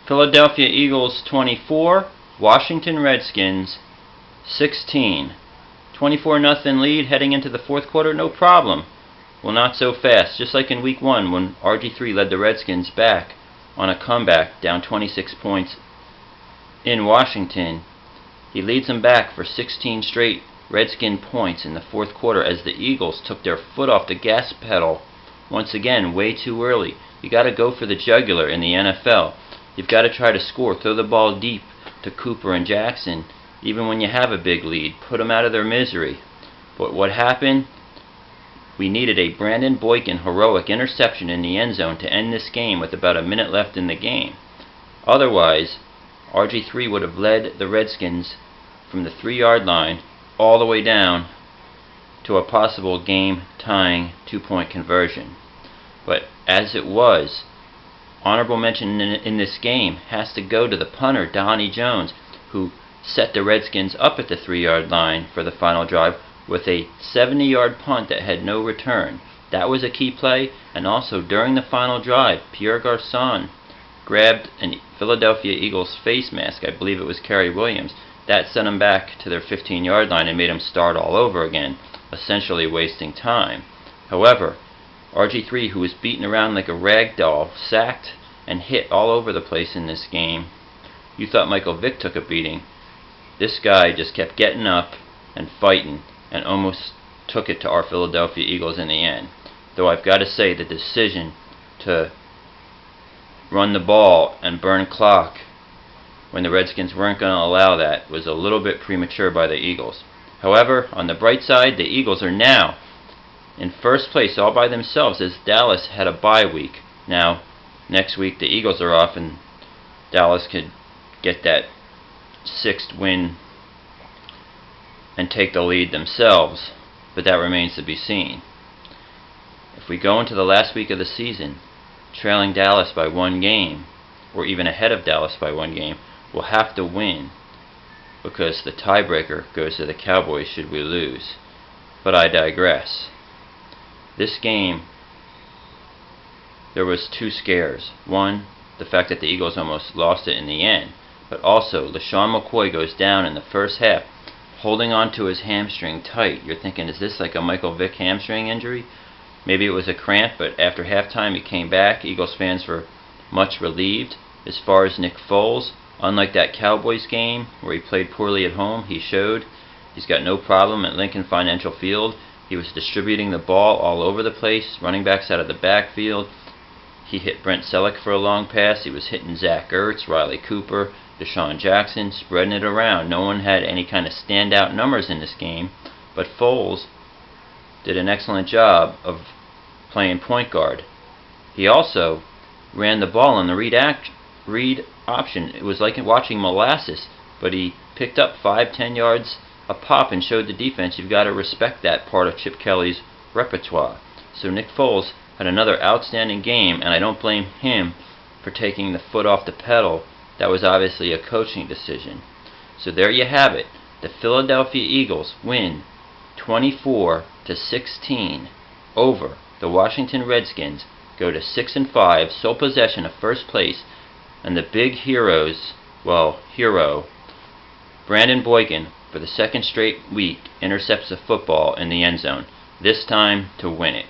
Philadelphia Eagles 24, Washington Redskins 16. 24-0 lead heading into the fourth quarter, no problem. Well, not so fast. Just like in Week 1 when RG3 led the Redskins back on a comeback down 26 points in Washington, he leads them back for 16 straight Redskin points in the fourth quarter as the Eagles took their foot off the gas pedal once again way too early. You got to go for the jugular in the NFL. You've got to try to score. Throw the ball deep to Cooper and Jackson, even when you have a big lead. Put them out of their misery. But what happened? We needed a Brandon Boykin heroic interception in the end zone to end this game with about a minute left in the game. Otherwise, RG3 would have led the Redskins from the 3-yard line all the way down to a possible game-tying 2-point conversion. But as it was, honorable mention in this game has to go to the punter, Donnie Jones, who set the Redskins up at the 3-yard line for the final drive with a 70-yard punt that had no return. That was a key play, and also during the final drive, Pierre garcon grabbed a Philadelphia Eagles face mask, I believe it was Kerry Williams. That sent them back to their 15-yard line and made them start all over again, essentially wasting time. However, RG3, who was beaten around like a rag doll, sacked and hit all over the place in this game. You thought Michael Vick took a beating. This guy just kept getting up and fighting and almost took it to our Philadelphia Eagles in the end. Though I've got to say the decision to run the ball and burn clock when the Redskins weren't going to allow that was a little bit premature by the Eagles. However, on the bright side, the Eagles are now in first place all by themselves as Dallas had a bye week. Now, next week the Eagles are off and Dallas could get that 6th win and take the lead themselves, but that remains to be seen. If we go into the last week of the season trailing Dallas by 1 game, or even ahead of Dallas by 1 game, we'll have to win because the tiebreaker goes to the Cowboys should we lose. But I digress. This game, there was 2 scares. One, the fact that the Eagles almost lost it in the end, but also Lesean McCoy goes down in the first half holding on to his hamstring tight. You're thinking, is this like a Michael Vick hamstring injury? Maybe it was a cramp, but after halftime he came back. Eagles fans were much relieved. As far as Nick Foles, unlike that Cowboys game where he played poorly at home, he showed he's got no problem at Lincoln Financial Field. He was distributing the ball all over the place, running backs out of the backfield. He hit Brent Selleck for a long pass. He was hitting Zach Ertz, Riley Cooper, Deshaun Jackson, spreading it around. No one had any kind of standout numbers in this game, but Foles did an excellent job of playing point guard. He also ran the ball on the read option. It was like watching molasses, but he picked up 5-10 yards a pop and showed the defense you've got to respect that part of Chip Kelly's repertoire. So Nick Foles had another outstanding game, and I don't blame him for taking the foot off the pedal. That was obviously a coaching decision. So there you have it. The Philadelphia Eagles win 24-16 over the Washington Redskins, go to 6-5, sole possession of first place, and the big hero, Brandon Boykin, for the 2nd straight week, intercepts the football in the end zone, this time to win it.